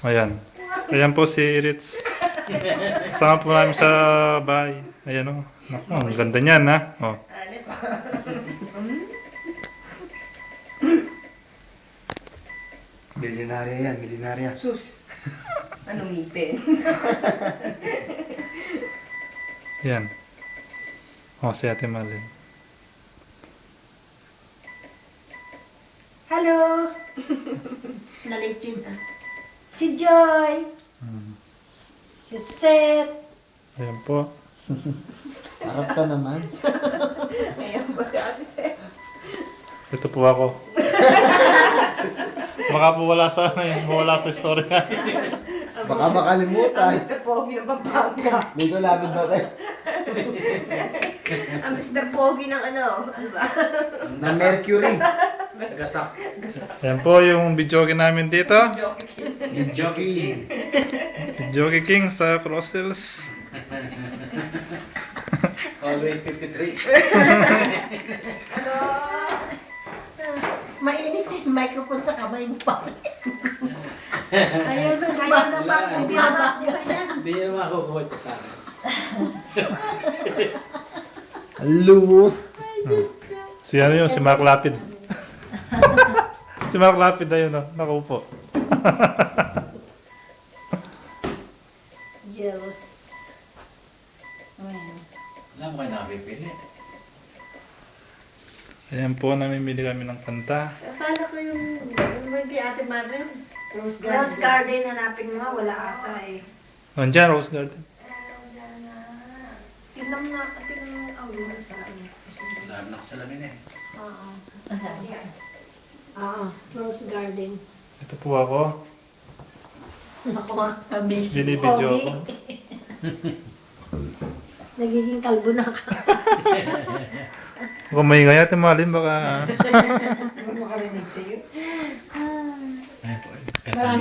Ayan. Ayan po si Ritz. Kasama po namin sa bahay. Ayan o. Naku, ang ganda niyan ha. Oh. Milyonarya yan, milyonarya. Sus. Anong ngipin? Ayan. Oh, si Ate Marlene. Hello! Nalate yun ah. Si Joy! Si Seth! Ayan po. Harap ka naman. Ayan po si Ate Seth. Ito po ako. Baka po wala sa story. Baka makalimutan. Mr. Pogi ng Pampanga. Dito labid ba tayo? Ang Mr. Pogi ng ano ba? Na Mercury. Ayan po yung videoke namin dito. Jockey. Videoke King sa Crosshills. Always 53. Mainit yung microphone sa kamay mo pa. Ayaw na Bumaba. Hindi niya makukuha ito sa akin. Hello. Si ano yun? Si Mark Lapid. Si Mark Lapid na yun. Nakaupo. Diyos. Ayan. Alam mo kayo nakapipili. Ayan po, namimili kami ng kanta. Akala ko yung ano ba yung kay Ate Marlene? Rose Garden. Rose Garden, hanapin mo nga, wala ata eh. Nandiyan, Rose Garden. Tingnan mo ang luman sa ano. Alam na ko sa lamin eh. Oo. Oo, Rose Garden. Ito po ako. Naku nga, amazing. Binibidyo ako. Nagiging kalbo na ka. Kung may ngaya, timalin baka... Ano makarinig sa'yo? Marami